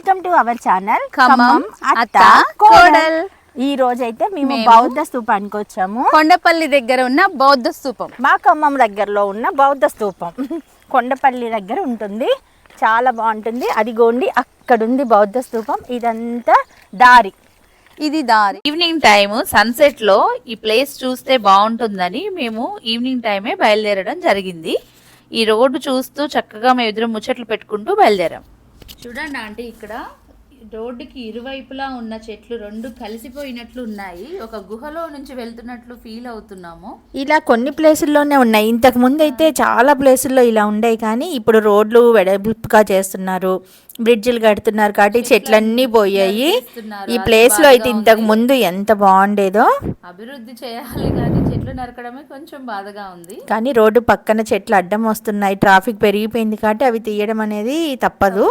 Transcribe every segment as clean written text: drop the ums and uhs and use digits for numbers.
Welcome to our channel Khammam అత్త కోడల్. ఈ రోజు అయితే మేము బౌద్ధ స్తూపానికి వచ్చాము. కొండపల్లి దగ్గర ఉన్న బౌద్ధ స్తూపం, మా ఖమ్మం దగ్గరలో ఉన్న బౌద్ధ స్తూపం కొండపల్లి దగ్గర ఉంటుంది. చాలా బాగుంటుంది. అదిగోండి అక్కడుంది బౌద్ధ స్తూపం. ఇదంతా దారి, ఇది దారి. ఈవినింగ్ టైం సన్సెట్ లో ఈ ప్లేస్ చూస్తే బాగుంటుందని మేము ఈవినింగ్ టైమే బయలుదేరడం జరిగింది. ఈ రోడ్డు చూస్తూ చక్కగా మేము ఎదురు ముచ్చట్లు పెట్టుకుంటూ బయలుదేరాం. చూడండి ఆంటీ, ఇక్కడ రోడ్డుకి ఇరువైపులా ఉన్న చెట్లు రెండు కలిసిపోయినట్లు ఉన్నాయి. ఒక గుహలో నుంచి వెళ్తున్నట్లు ఫీల్ అవుతున్నాము. ఇలా కొన్ని ప్లేసుల్లోనే ఉన్నాయి. ఇంతకు ముందు అయితే చాలా ప్లేసుల్లో ఇలా ఉండేవి, కానీ ఇప్పుడు రోడ్లు వెడల్పుగా చేస్తున్నారు, బ్రిడ్జిలు కడుతున్నారు కాబట్టి చెట్లన్నీ పోయాయి. ఈ ప్లేస్ లో అయితే ఇంతకు ముందు ఎంత బాగుండేదో. అభివృద్ధి చేయాలి కానీ చెట్లు నరకడమే కొంచెం బాధగా ఉంది. కానీ రోడ్డు పక్కన చెట్లు అడ్డం వస్తున్నాయి, ట్రాఫిక్ పెరిగిపోయింది కాబట్టి అవి తీయడం అనేది తప్పదు.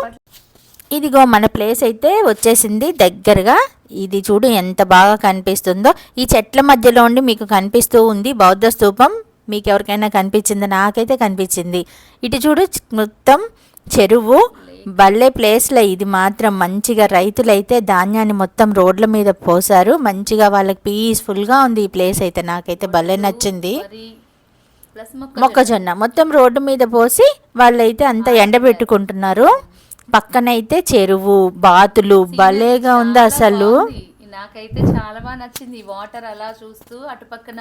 ఇదిగో మన ప్లేస్ అయితే వచ్చేసింది దగ్గరగా. ఇది చూడు ఎంత బాగా కనిపిస్తుందో. ఈ చెట్ల మధ్యలో ఉండి మీకు కనిపిస్తూ ఉంది బౌద్ధ స్తూపం. మీకు ఎవరికైనా కనిపించిందో? నాకైతే కనిపించింది. ఇటు చూడు మొత్తం చెరువు. భలే ప్లేస్లో ఇది మాత్రం. మంచిగా రైతులైతే ధాన్యాన్ని మొత్తం రోడ్ల మీద పోసారు. మంచిగా వాళ్ళకి పీస్ఫుల్గా ఉంది ఈ ప్లేస్ అయితే. నాకైతే భలే నచ్చింది. మొక్కజొన్న మొత్తం రోడ్డు మీద పోసి వాళ్ళైతే అంతా ఎండబెట్టుకుంటున్నారు. పక్కనైతే చెరువు, బాతులు, భలేగా ఉంది అసలు. నాకైతే చాలా బాగా నచ్చింది. వాటర్ అలా చూస్తూ అటు పక్కన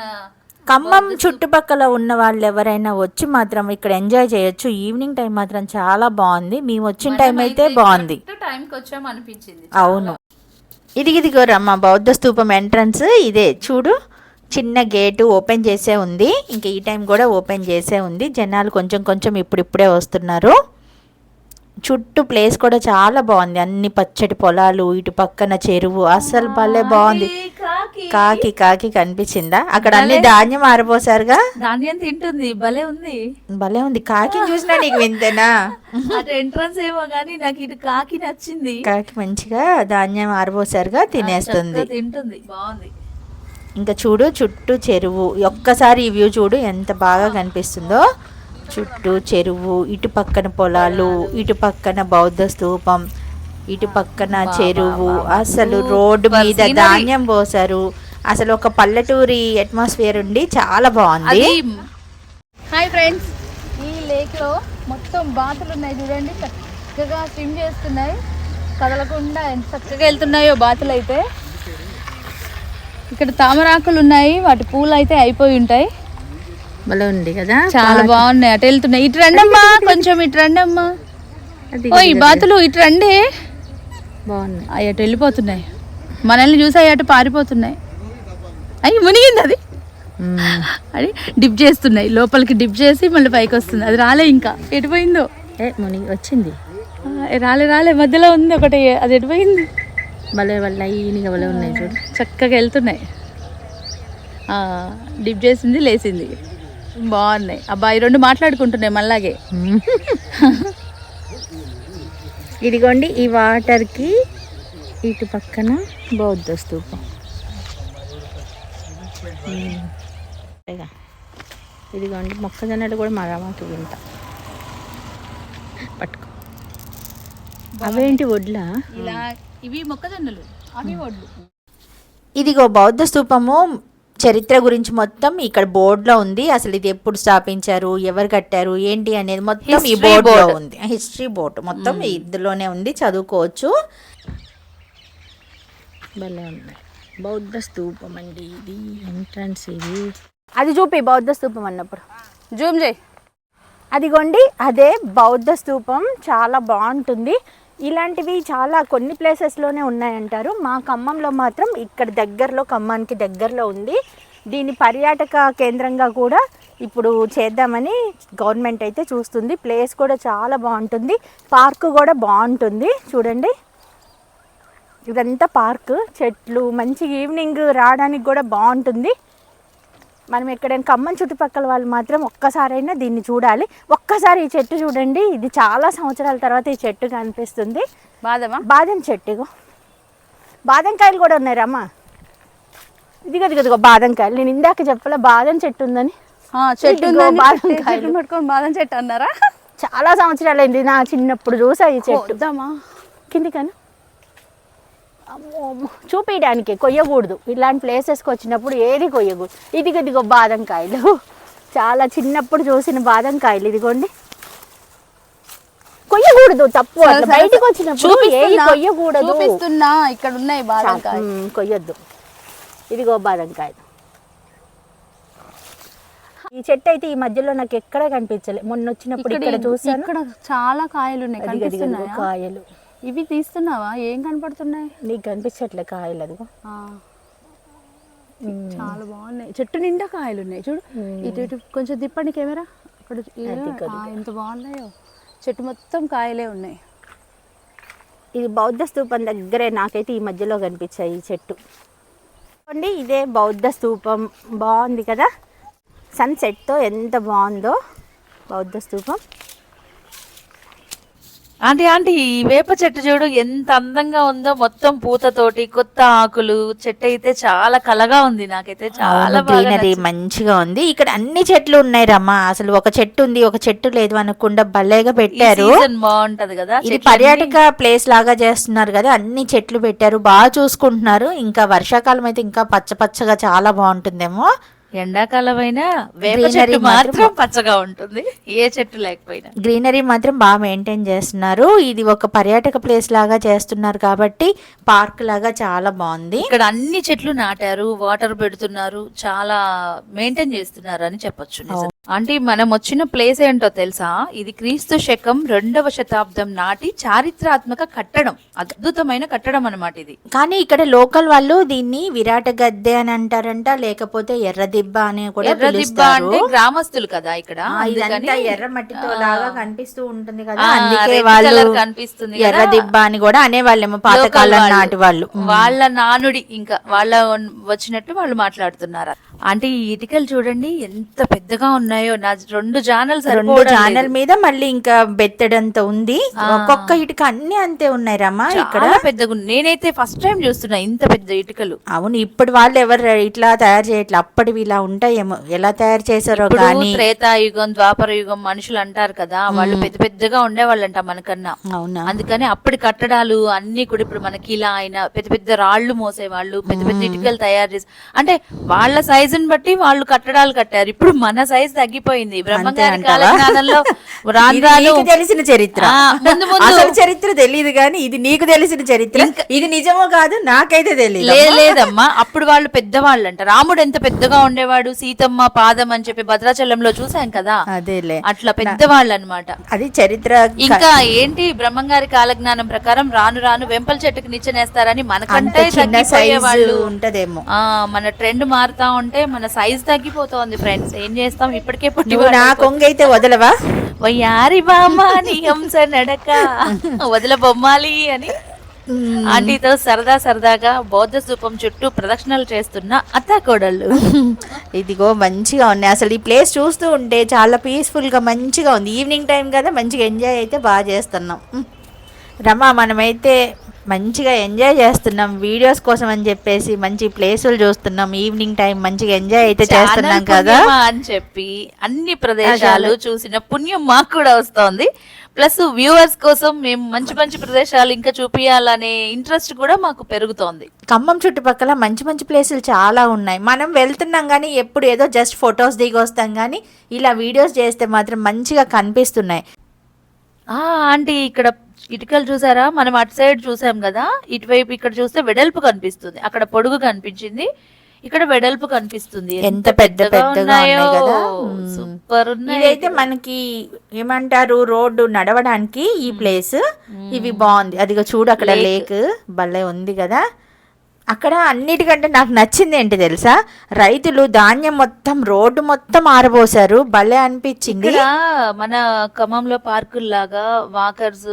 ఖమ్మం చుట్టుపక్కల ఉన్న వాళ్ళు ఎవరైనా వచ్చి మాత్రం ఇక్కడ ఎంజాయ్ చేయొచ్చు. ఈవినింగ్ టైం మాత్రం చాలా బాగుంది. మేము వచ్చిన టైం అయితే బాగుంది. టైంకి వచ్చాము అనిపించింది. అవును. ఇదిగో రమ్మ బౌద్ధ స్తూపం ఎంట్రన్స్ ఇదే. చూడు చిన్న గేటు ఓపెన్ చేసే ఉంది. ఇంకా ఈ టైం కూడా ఓపెన్ చేసే ఉంది. జనాలు కొంచెం ఇప్పుడిప్పుడే వస్తున్నారు. చుట్టూ ప్లేస్ కూడా చాలా బాగుంది. అన్ని పచ్చటి పొలాలు, ఇటు పక్కన చెరువు. అసలు భలే బాగుంది. కాకి కనిపించిందా? అక్కడ అన్ని ధాన్యం ఆరబోసారుగా. ధాన్యం తింటుంది. భలే ఉంది. కాకి చూసినా నీకు వింతేనా? ఎంట్రన్స్ ఏమో గానీ నాకు ఇటు కాకి నచ్చింది. కాకి మంచిగా ధాన్యం ఆరబోసారుగా తినేస్తుంది. తింటుంది. బాగుంది. ఇంకా చూడు చుట్టూ చెరువు. ఒక్కసారి ఈ వ్యూ చూడు ఎంత బాగా కనిపిస్తుందో. చుట్టూ చెరువు, ఇటు పక్కన పొలాలు, ఇటు పక్కన బౌద్ధ స్తూపం, ఇటు పక్కన చెరువు. అసలు రోడ్డు మీద ధాన్యం పోసారు. అసలు ఒక పల్లెటూరి అట్మాస్ఫియర్ ఉండి చాలా బాగుంది. హాయ్ ఫ్రెండ్స్, ఈ లేక్ లో మొత్తం బాతులు ఉన్నాయి చూడండి. చక్కగా స్విమ్ చేస్తున్నాయి, కదలకుండా ఎంత చక్కగా వెళ్తున్నాయో బాతులు అయితే. ఇక్కడ తామరాకులు ఉన్నాయి, వాటి పూలు అయితే అయిపోయి ఉంటాయి. భలే ఉంది కదా, చాలా బాగున్నాయి. అటు వెళ్తున్నాయి. ఇటు రండి అమ్మా, కొంచెం ఇటు రండి అమ్మా. ఓ ఈ బాతులు ఇటు రండి. బాగున్నాయి. అవి అటు వెళ్ళిపోతున్నాయి, మనల్ని చూసి అటు పారిపోతున్నాయి. అయ్యి మునిగింది అది. అది డిప్ చేస్తున్నాయి, లోపలికి డిప్ చేసి మళ్ళీ పైకి వస్తుంది. అది రాలే, ఇంకా ఎటుపోయిందో. మునిగి వచ్చింది. రాలే మధ్యలో ఉంది ఒకటి. అది ఎటుపోయింది? భలే ఈయనగా భలే ఉన్నాయి చూడు. చక్కగా వెళ్తున్నాయి. డిప్ చేసింది, లేచింది. బాగున్నాయి. అబ్బాయి రెండు మాట్లాడుకుంటున్నాయి మళ్ళాగే. ఇదిగోండి ఈ వాటర్కి ఇటు పక్కన బౌద్ధ స్తూపం. ఇదిగోండి మొక్కజొన్నలు కూడా మరమాకు వింట పట్టుకో. అవేంటి వడ్లా? ఇలా ఇవి మొక్కజొన్నలు, అవి వడ్లు. ఇదిగో బౌద్ధ స్తూపము చరిత్ర గురించి మొత్తం ఇక్కడ బోర్డులో ఉంది. అసలు ఇది ఎప్పుడు స్థాపించారు, ఎవరు కట్టారు, ఏంటి అనేది మొత్తం ఈ బోర్డులో ఉంది. హిస్టరీ బోర్డు మొత్తం ఇందులోనే ఉంది, చదువుకోవచ్చు. భలే ఉంది బౌద్ధ స్తూపం అండి. ఇది ఎంట్రన్స్. ఇది అది చూపి బౌద్ధ స్తూపం అన్నప్పుడు జూమ్ చేయి. అదిగోండి అదే బౌద్ధ స్తూపం. చాలా బాగుంటుంది. ఇలాంటివి చాలా కొన్ని ప్లేసెస్లోనే ఉన్నాయంటారు. మా ఖమ్మంలో మాత్రం ఇక్కడ దగ్గరలో, ఖమ్మానికి దగ్గరలో ఉంది. దీని పర్యాటక కేంద్రంగా కూడా ఇప్పుడు చేద్దామని గవర్నమెంట్ అయితే చూస్తుంది. ప్లేస్ కూడా చాలా బాగుంటుంది. పార్క్ కూడా బాగుంటుంది. చూడండి ఇదంతా పార్క్, చెట్లు, మంచి ఈవినింగ్ రావడానికి కూడా బాగుంటుంది. మనం ఎక్కడైనా ఖమ్మం చుట్టుపక్కల వాళ్ళు మాత్రం ఒక్కసారైనా దీన్ని చూడాలి. ఒక్కసారి ఈ చెట్టు చూడండి. ఇది చాలా సంవత్సరాల తర్వాత ఈ చెట్టు కనిపిస్తుంది. బాదం చెట్టు. బాదం కాయలు కూడా ఉన్నాయి రమ్మా. ఇదిగో బాదం కాయలు. నేను ఇందాక చెప్పలే బాదం చెట్టు ఉందని. చెట్టు బాదం కాయలు పట్టుకొని బాదం చెట్టు అన్నారా? చాలా సంవత్సరాలు అయింది. నా చిన్నప్పుడు చూసా ఈ చెట్టు. కిందికను చూపించడానికి కొయ్యకూడదు. ఇలాంటి ప్లేసెస్కి వచ్చినప్పుడు ఏది కొయ్యకూడదు. ఇదిగో బాదం కాయలు, చాలా చిన్నప్పుడు చూసిన బాదం కాయలు. ఇదిగోండి, కొయ్యకూడదు, తప్పు. అట్లా బయటకు వచ్చినప్పుడు ఏది కొయ్యకూడదు. ఇక్కడ ఉన్నాయి బాదం కాయలు, కొయ్యొద్దు. ఇదిగో బాదం కాయలు. ఈ చెట్టు అయితే ఈ మధ్యలో నాకు ఎక్కడ కనిపించలే. మొన్న వచ్చినప్పుడు ఇక్కడ చూసాను. ఇక్కడ చాలా కాయలు ఉన్నాయి. కాయలు ఇవి తీస్తున్నావా? ఏం కనపడుతున్నాయి నీకు? కనిపించట్లే కాయలు. అదిగో చాలా బాగున్నాయి. చెట్టు నిండా కాయలు ఉన్నాయి. చూడు, ఇటు కొంచెం తిప్పండి కెమెరా. ఇక్కడ ఎంత బాగున్నాయో. చెట్టు మొత్తం కాయలే ఉన్నాయి. ఇది బౌద్ధ స్తూపం దగ్గరే నాకైతే ఈ మధ్యలో కనిపించాయి ఈ చెట్టు. చూడండి, ఇదే బౌద్ధ స్తూపం. బాగుంది కదా, సన్సెట్తో ఎంత బాగుందో బౌద్ధ స్తూపం. ఆంటీ ఈ వేప చెట్టు చూడు ఎంత అందంగా ఉందో, మొత్తం పూతతోటి, కొత్త ఆకులు. చెట్టు అయితే చాలా కలగా ఉంది. నాకైతే చాలా గ్రీనరీ మంచిగా ఉంది. ఇక్కడ అన్ని చెట్లు ఉన్నాయి రమ్మ. అసలు ఒక చెట్టు ఉంది, ఒక చెట్టు లేదు అనకుండా భలేగా పెట్టారు. బాగుంటది కదా. ఇది పర్యాటక ప్లేస్ లాగా చేస్తున్నారు కదా, అన్ని చెట్లు పెట్టారు, బాగా చూసుకుంటున్నారు. ఇంకా వర్షాకాలం అయితే ఇంకా పచ్చ పచ్చగా చాలా బాగుంటుందేమో. ఎండాకాలం అయినా వేప చెట్టు మాత్రం పచ్చగా ఉంటుంది, ఏ చెట్టు లేకపోయినా. గ్రీనరీ మాత్రం బాగా మెయింటైన్ చేస్తున్నారు. ఇది ఒక పర్యాటక ప్లేస్ లాగా చేస్తున్నారు కాబట్టి పార్క్ లాగా చాలా బాగుంది. ఇక్కడ అన్ని చెట్లు నాటారు, వాటర్ పెడుతున్నారు, చాలా మెయింటైన్ చేస్తున్నారు అని చెప్పొచ్చు. అంటే మనం వచ్చిన ప్లేస్ ఏంటో తెలుసా? ఇది క్రీస్తు శకం 2వ శతాబ్దం నాటి చారిత్రాత్మక కట్టడం, అద్భుతమైన కట్టడం అన్నమాట ఇది. కానీ ఇక్కడ లోకల్ వాళ్ళు దీన్ని విరాట గద్దె అని అంటారంట, లేకపోతే ఎర్రదిబ్బ అని కూడా పిలుస్తారు. అంటే గ్రామస్తులు కదా ఇక్కడ. ఇదంతా ఎర్ర మట్టితో లాగా కనిపిస్తూ ఉంటుంది కదా, అందుకే వాళ్ళు కనిపిస్తుంది ఎర్రదిబ్బ అని కూడా అనేవాళ్ళేమో పాతకాలం నాటి వాళ్ళు. వాళ్ళ నానుడి, ఇంకా వాళ్ళ వచ్చినట్టు వాళ్ళు మాట్లాడుతున్నారు. అంటే ఈ ఇటుకలు చూడండి ఎంత పెద్దగా ఉన్నాయో. నా 2 జానల్ మీద మళ్ళీ ఇంకా బెత్తడంత ఉంది. ఒక్కొక్క ఇటుక అన్ని అంతే ఉన్నాయి రమ్మా. ఇక్కడ పెద్దగా నేనైతే ఫస్ట్ టైం చూస్తున్నా ఇంత పెద్ద ఇటుకలు. అవును, ఇప్పుడు వాళ్ళు ఎవరు ఇట్లా తయారు చేయట్లేదు, అప్పటివి ఇలా ఉంటాయేమో, ఎలా తయారు చేశారో. కానీ త్రేతాయుగం, ద్వాపర యుగం మనుషులు అంటారు కదా, వాళ్ళు పెద్ద పెద్దగా ఉండేవాళ్ళంట మనకన్నా. అవునా? అందుకని అప్పటి కట్టడాలు అన్ని కూడా ఇప్పుడు మనకి ఇలా అయినా పెద్ద పెద్ద రాళ్లు మోసేవాళ్ళు, పెద్ద పెద్ద ఇటుకలు తయారు చేసి, అంటే వాళ్ళ సైజుని బట్టి వాళ్ళు కట్టడాలు కట్టారు. ఇప్పుడు మన సైజ్ తగ్గిపోయింది. బ్రహ్మంగారి కాలజ్ఞానంలో తెలిసిన చరిత్ర, అసలు చరిత్ర తెలియదు కానీ ఇది నీకు తెలిసిన చరిత్ర. ఇది నిజమో కాదు నాకైతే తెలియదు. లేదమ్మా, అప్పుడు వాళ్ళు పెద్దవాళ్ళు అంట. రాముడు ఎంత పెద్దగా ఉండేవాడు, సీతమ్మ పాదం అని చెప్పి భద్రాచలంలో చూసాం కదా, అదేలే అట్లా పెద్దవాళ్ళు అన్నమాట. అది చరిత్ర. ఇంకా ఏంటి, బ్రహ్మంగారి కాలజ్ఞానం ప్రకారం రాను రాను వెంపల చెట్టుకు నిచ్చెనేస్తారని మనకంటే తగ్గిపోయేవాళ్ళు ఉంటదేమో. మన ట్రెండ్ మారుతా ఉంటే మన సైజ్ తగ్గిపోతోంది ఫ్రెండ్స్. ఏం చేస్తాం, ఇప్పటికే నా కొంగైతే వదలవా? వయ్యారి బామ్మ నీ హంస నడక వదల బొమ్మాలి అని ఆంటీతో సరదాగా బౌద్ధ స్తూపం చుట్టూ ప్రదక్షిణలు చేస్తున్న అత్తాకోడళ్ళు. ఇదిగో మంచిగా ఉన్నాయి. అసలు ఈ ప్లేస్ చూస్తూ ఉంటే చాలా పీస్ఫుల్ గా మంచిగా ఉంది. ఈవినింగ్ టైం కదా, మంచిగా ఎంజాయ్ అయితే బాగా చేస్తున్నాం. రమా, మనమైతే మంచిగా ఎంజాయ్ చేస్తున్నాం. వీడియోస్ కోసం అని చెప్పేసి మంచి ప్లేసులు చూస్తున్నాం. ఈవినింగ్ టైం మంచిగా ఎంజాయ్ అయితే చేస్తున్నాం కదా అని చెప్పి అన్ని ప్రదేశాలు చూసిన పుణ్యం మాకు కూడా వస్తోంది. ప్లస్ వ్యూవర్స్ కోసం మేము మంచి మంచి ప్రదేశాలు ఇంకా చూపించాలనే ఇంట్రెస్ట్ కూడా మాకు పెరుగుతోంది. ఖమ్మం చుట్టుపక్కల మంచి మంచి ప్లేసులు చాలా ఉన్నాయి. మనం వెళ్తున్నాం కానీ ఎప్పుడు ఏదో జస్ట్ ఫొటోస్ దిగి వస్తాం కానీ ఇలా వీడియోస్ చేస్తే మాత్రం మంచిగా కనిపిస్తున్నాయి. ఆంటీ ఇక్కడ ఇటుకలు చూసారా? మనం అటు సైడ్ చూసాం కదా, ఇటువైపు ఇక్కడ చూస్తే వెడల్పు కనిపిస్తుంది, అక్కడ పొడుగు కనిపించింది, ఇక్కడ వెడల్పు కనిపిస్తుంది. ఎంత పెద్దగా ఉన్నాయి కదా, సూపర్ ఉన్నాయి. ఇదైతే మనకి ఏమంటారు, రోడ్డు నడవడానికి ఈ ప్లేస్. ఇవి బాగుంది. అదిగో చూడు, అక్కడ లేక్ భలే ఉంది కదా. అక్కడ అన్నిటికంటే నాకు నచ్చింది ఏంటి తెలుసా, రైతులు ధాన్యం మొత్తం రోడ్డు మొత్తం ఆరబోసారు. భలే అనిపించింది. మన ఖమ్మంలో పార్కుల్లాగా వాకర్స్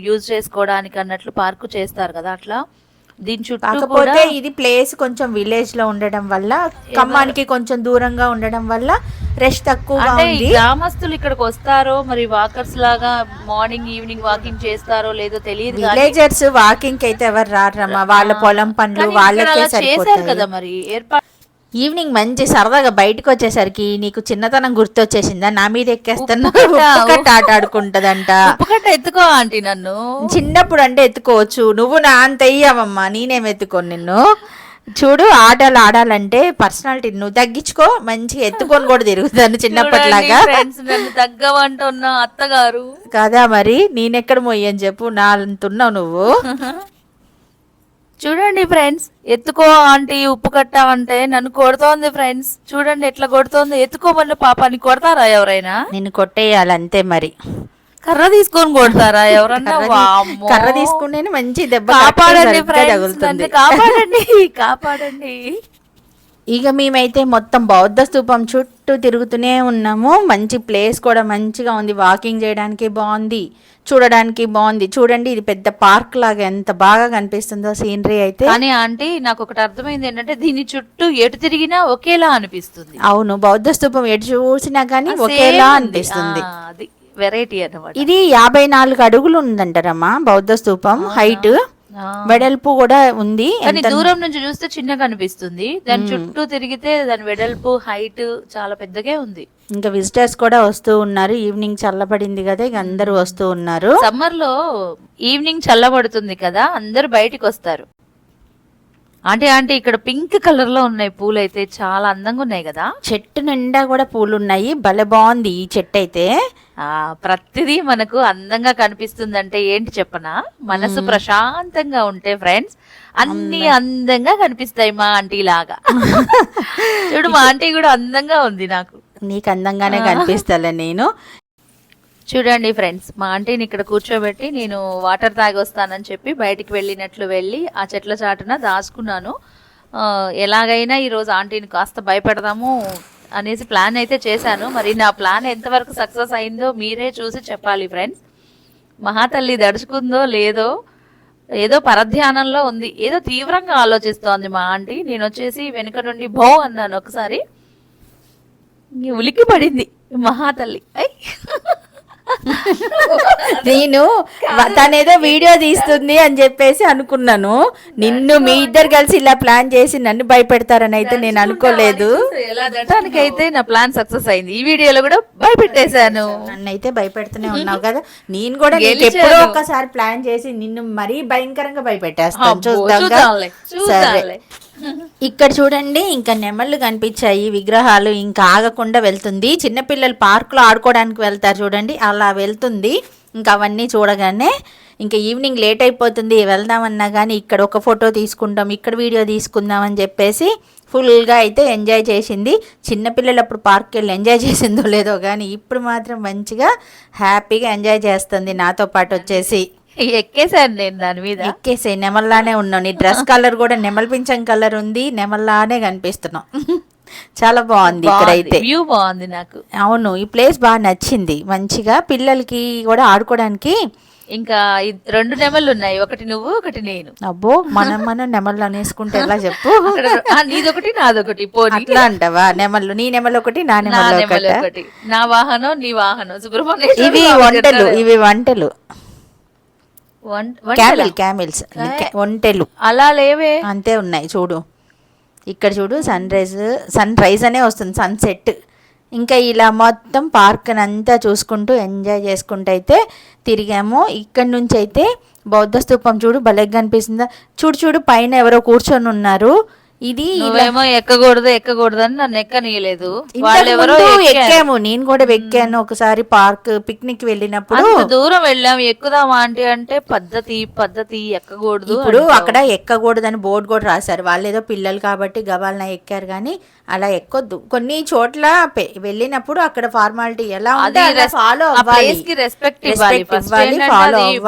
యూజ్ చేసుకోవడానికి అన్నట్లు పార్కు చేస్తారు కదా, అట్లా దీని చుట్టూ. కాకపోతే ఇది ప్లేస్ కొంచెం విలేజ్ లో ఉండడం వల్ల, ఖమ్మానికి కొంచెం దూరంగా ఉండడం వల్ల రష్ తక్కువగా ఉంది. గ్రామస్తులు ఇక్కడికి వస్తారో మరి వాకర్స్ లాగా మార్నింగ్ ఈవినింగ్ వాకింగ్ చేస్తారో లేదో తెలియదు. విలేజర్స్ వాకింగ్ అయితే ఎవరు రారమ్మా, వాళ్ళ పొలం పనులు వాళ్ళకే చేశారు కదా మరి ఏర్పాటు. ఈవినింగ్ మంచి సరదాగా బయటకు వచ్చేసరికి నీకు చిన్నతనం గుర్తొచ్చేసిందా? నా మీద ఎక్కేస్తున్నా ఉప్పుకట్ట. ఆట ఆడుకుంటదంట. ఉప్పుకట్ట ఎత్తుకో ఆంటీ నన్ను. చిన్నప్పుడు అంటే ఎత్తుకోవచ్చు, నువ్వు నా అంత అయ్యావమ్మా, నేనేం ఎత్తుకోను నిన్ను. చూడు ఆటలు ఆడాలంటే పర్సనాలిటీ నువ్వు తగ్గించుకో, మంచిగా ఎత్తుకొని కూడా తిరుగుతాను చిన్నప్పటిలాగా. ఫ్రెండ్స్ నన్ను తగ్గవంటున్నా అత్తగారు కదా మరి నేనెక్కడ మొయ్యని చెప్పు, నా అంటున్నావు నువ్వు. చూడండి ఫ్రెండ్స్, ఎత్తుకో ఆంటీ ఉప్పు కట్ట అంటే నన్ను కొడుతోంది ఫ్రెండ్స్. చూడండి ఎట్లా కొడుతోంది. ఎత్తుకోమన్న పాపాన్ని కొడతారా ఎవరైనా? నిన్ను కొట్టేయాలి అంతే మరి. కర్ర తీసుకొని కొడతారా ఎవరన్నా? వామ్మో. కర్ర తీసుకుంటేనే మంచి దెబ్బ కాపాడండి ఫ్రెండ్స్, తగులుతుంది. నన్ను కాపాడండి కాపాడండి. ఇక మేమైతే మొత్తం బౌద్ధ స్తూపం చుట్టూ తిరుగుతూనే ఉన్నాము. మంచి ప్లేస్ కూడా మంచిగా ఉంది, వాకింగ్ చేయడానికి బాగుంది, చూడడానికి బాగుంది. చూడండి ఇది పెద్ద పార్క్ లాగా ఎంత బాగా కనిపిస్తుందో సీనరీ అయితే. కానీ ఆంటీ నాకు ఒకటి అర్థమైంది ఏంటంటే దీని చుట్టూ ఎటు తిరిగినా ఒకేలా అనిపిస్తుంది. అవును, బౌద్ధ స్తూపం ఎటు చూసినా కానీ ఒకేలా అనిపిస్తుంది. అది వెరైటీ అన్నమాట. ఇది 54 అడుగులు ఉందంటారమ్మా బౌద్ధ స్తూపం హైట్. వెడల్పు కూడా ఉంది. కానీ దూరం నుంచి చూస్తే చిన్నగా అనిపిస్తుంది, దాని చుట్టూ తిరిగితే దాని వెడల్పు హైట్ చాలా పెద్దగా ఉంది. ఇంకా విజిటర్స్ కూడా వస్తూ ఉన్నారు. ఈవినింగ్ చల్లబడింది కదా, ఇక అందరూ వస్తూ ఉన్నారు. సమ్మర్ లో ఈవినింగ్ చల్లబడుతుంది కదా, అందరు బయటికి వస్తారు. ఆంటీ ఇక్కడ పింక్ కలర్ లో ఉన్నాయి పూలు, అయితే చాలా అందంగా ఉన్నాయి కదా. చెట్టు నిండా కూడా పూలు ఉన్నాయి, భలే బాగుంది ఈ చెట్టు అయితే. ప్రతిదీ మనకు అందంగా కనిపిస్తుంది అంటే ఏంటి చెప్పనా? మనసు ప్రశాంతంగా ఉంటే ఫ్రెండ్స్ అన్ని అందంగా కనిపిస్తాయి మా ఆంటీ లాగా. చూడు మా ఆంటీ కూడా అందంగా ఉంది, నాకు నీకు అందంగానే కనిపిస్తాలే నేను. చూడండి ఫ్రెండ్స్, మా ఆంటీని ఇక్కడ కూర్చోబెట్టి నేను వాటర్ తాగి వస్తానని చెప్పి బయటికి వెళ్ళినట్లు వెళ్ళి ఆ చెట్ల చాటున దాచుకున్నాను. ఎలాగైనా ఈరోజు ఆంటీని కాస్త భయపెడదాము అనేసి ప్లాన్ అయితే చేశాను. మరి నా ప్లాన్ ఎంతవరకు సక్సెస్ అయిందో మీరే చూసి చెప్పాలి ఫ్రెండ్స్. మహాతల్లి దడుచుకుందో లేదో, ఏదో పరధ్యానంలో ఉంది, ఏదో తీవ్రంగా ఆలోచిస్తోంది మా ఆంటీ. నేను వచ్చేసి వెనుక నుండి భో అన్నాను ఒకసారి, ఉలిక్కి పడింది మహాతల్లి. నేను తనేదో వీడియో తీస్తుంది అని చెప్పేసి అనుకున్నాను. నిన్ను మీ ఇద్దరు కలిసి ఇలా ప్లాన్ చేసి నన్ను భయపెడతారని అయితే నేను అనుకోలేదు. అయితే నా ప్లాన్ సక్సెస్ అయింది. ఈ వీడియోలో కూడా భయపెట్టేశాను. నన్ను అయితే భయపెడుతూనే ఉన్నావు కదా, నేను కూడా నీకు ఎప్పుడో ఒకసారి ప్లాన్ చేసి నిన్ను మరీ భయంకరంగా భయపెట్టేస్తాను. చూద్దాం. సరే, ఇక్కడ చూడండి ఇంకా నెమళ్ళు కనిపించాయి, విగ్రహాలు. ఇంకా ఆగకుండా వెళ్తుంది. చిన్నపిల్లలు పార్క్ లో ఆడుకోవడానికి వెళ్తారు చూడండి, అలా వెళ్తుంది. ఇంకా అవన్నీ చూడగానే ఇంకా ఈవినింగ్ లేట్ అయిపోతుంది, వెళ్దామన్నా కానీ ఇక్కడ ఒక ఫోటో తీసుకుంటాం, ఇక్కడ వీడియో తీసుకుందాం అని చెప్పేసి ఫుల్గా అయితే ఎంజాయ్ చేసింది. చిన్నపిల్లలు అప్పుడు పార్క్కి వెళ్ళి ఎంజాయ్ చేసిందో లేదో కానీ ఇప్పుడు మాత్రం మంచిగా హ్యాపీగా ఎంజాయ్ చేస్తుంది నాతో పాటు వచ్చేసి. ఎక్కేసాను నేను దాని మీద, ఎక్కేసే నెమల్లానే ఉన్నావు. నీ డ్రెస్ కలర్ కూడా నెమల్ పింఛం కలర్ ఉంది, నెమల్లానే కనిపిస్తున్నావు. చాలా బాగుంది ఇక్కడైతే, వ్యూ బాగుంది నాకు. అవును, ఈ ప్లేస్ బాగా నచ్చింది. మంచిగా పిల్లలకి కూడా ఆడుకోవడానికి. ఇంకా 2 నెమళ్ళు ఉన్నాయి, ఒకటి నువ్వు ఒకటి నేను. అబ్బో, మనం నెమళ్ళు అనేసుకుంటే ఎలా చెప్పు? నీదొకటి నాదొకటి. అట్లా అంటావా? నెమళ్ళు, నీ నెమలు ఒకటి నా నెమలు ఒకటి. నా వాహనం నీ వాహనం. సుబ్రహ్మణ్య ఇవి వంటలు, క్యామిల్స్ ఒంటెలు అలా లేవే, అంతే ఉన్నాయి. చూడు ఇక్కడ చూడు, సన్ రైజ్ అనే వస్తుంది, సన్సెట్. ఇంకా ఇలా మొత్తం పార్క్ అంతా చూసుకుంటూ ఎంజాయ్ చేసుకుంటూ అయితే తిరిగాము. ఇక్కడ నుంచి అయితే బౌద్ధ స్తూపం చూడు భలేగా కనిపిస్తుందా. చూడు పైన ఎవరో కూర్చొని ఉన్నారు. ఇది ఏమో ఎక్కకూడదు అని నన్ను ఎక్కనీయలేదు. ఎక్కాము, నేను కూడా ఎక్కాను ఒకసారి పార్క్ పిక్నిక్ వెళ్ళినప్పుడు. దూరం వెళ్ళాము, ఎక్కుదామా అంటే పద్ధతి ఎక్కకూడదు. ఇప్పుడు అక్కడ ఎక్కకూడదని బోర్డు కూడా రాశారు. వాళ్ళు ఏదో పిల్లలు కాబట్టి గబాలన ఎక్కారు, కానీ అలా ఎక్కొద్దు. కొన్ని చోట్ల వెళ్ళినప్పుడు అక్కడ ఫార్మాలిటీ ఎలా ఉంటే ఫాలో అవ్వాలి, రెస్పెక్ట్ ఇవ్వాలి.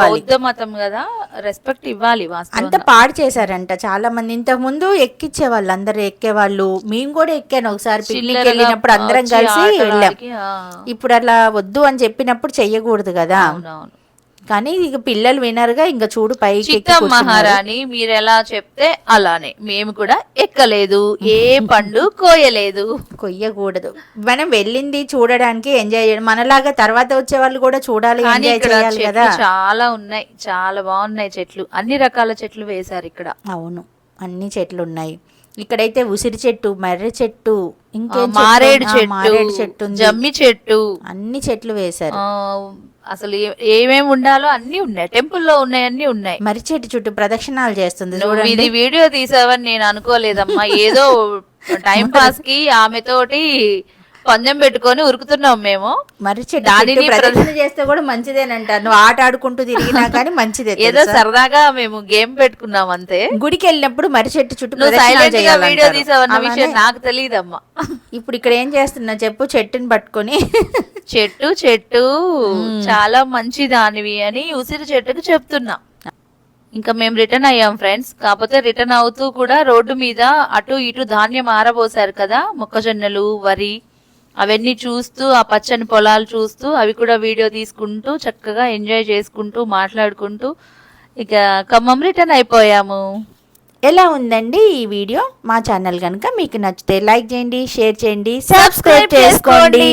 బౌద్ధ మతం కదా, రెస్పెక్ట్ ఇవ్వాలి. అంత పాడు చేశారంట చాలా మంది. ఇంతకు ముందు ఎక్కించే వాళ్ళు, అందరు ఎక్కేవాళ్ళు. మేము కూడా ఎక్కాను ఒకసారి పిక్నిక్ వెళ్ళినప్పుడు, అందరం కలిసి వెళ్ళాం. ఇప్పుడు అలా వద్దు అని చెప్పినప్పుడు చెయ్యకూడదు కదా. కానీ ఇక పిల్లలు వినరుగా. ఇంకా చూడు పైకి మహారాణి, మీరు ఎలా చెప్తే అలానే మేము కూడా ఎక్కలేదు, ఏ పండు కొయ్యకూడదు. మనం వెళ్ళింది చూడడానికి, ఎంజాయ్ చేయడం. మనలాగా తర్వాత వచ్చే వాళ్ళు కూడా చూడాలి, ఎంజాయ్ చేయాలి కదా. చాలా ఉన్నాయి, చాలా బాగున్నాయి చెట్లు, అన్ని రకాల చెట్లు వేశారు ఇక్కడ. అవును, అన్ని చెట్లు ఉన్నాయి. ఇక్కడైతే ఉసిరి చెట్టు, మర్రి చెట్టు, ఇంకేం చెట్లు? మారేడు మారేడు చెట్టు చెట్టు, ఉంది. జమ్మి చెట్టు, అన్ని చెట్లు వేశారు. అసలు ఏమేమి ఉండాలో అన్ని ఉన్నాయి. టెంపుల్లో ఉన్నాయి, అన్ని ఉన్నాయి. మర్రి చెట్టు చుట్టూ ప్రదక్షిణాలు చేస్తుంది నువ్వు చూడండి. ఇది వీడియో తీసావని నేను అనుకోలేదమ్మా. ఏదో టైం పాస్ కి ఆమెతోటి పందెం పెట్టుకొని ఉరుకుతున్నాం మేము. మర్రి చెట్టు దానిని చుట్టూ ప్రదక్షిణ చేస్తే కూడా మంచిదేనంటారు. నువ్వు ఆట ఆడుకుంటూ తిరిగినా కానీ మంచిదే. ఏదో సరదాగా మేము గేమ్ పెట్టుకున్నాం అంతే. గుడికి వెళ్ళినప్పుడు మర్రి చెట్టు చుట్టూ నువ్వు ప్రదక్షిణాలు సైలెంట్ గా చేయాలంటారు. వీడియో తీసావన్న విషయం అలానే నాకు తెలియదమ్మా. ఇప్పుడు ఇక్కడ ఏం చేస్తున్నా చెప్పు, చెట్టుని పట్టుకొని చెట్టు చాలా మంచి దానివి అని ఉసిరి చెట్టుకు చెప్తున్నా. ఇంకా మేము రిటర్న్ అయ్యాం ఫ్రెండ్స్. కాకపోతే రిటర్న్ అవుతూ కూడా రోడ్డు మీద అటు ఇటు ధాన్యం ఆరబోసారు కదా, మొక్కజొన్నలు, వరి, అవన్నీ చూస్తూ ఆ పచ్చని పొలాలు చూస్తూ అవి కూడా వీడియో తీసుకుంటూ చక్కగా ఎంజాయ్ చేసుకుంటూ మాట్లాడుకుంటూ ఇక ఖమ్మం రిటర్న్ అయిపోయాము. ఎలా ఉందండి ఈ వీడియో? మా ఛానల్ కనుక మీకు నచ్చితే లైక్ చేయండి, షేర్ చేయండి, సబ్స్క్రైబ్ చేసుకోండి.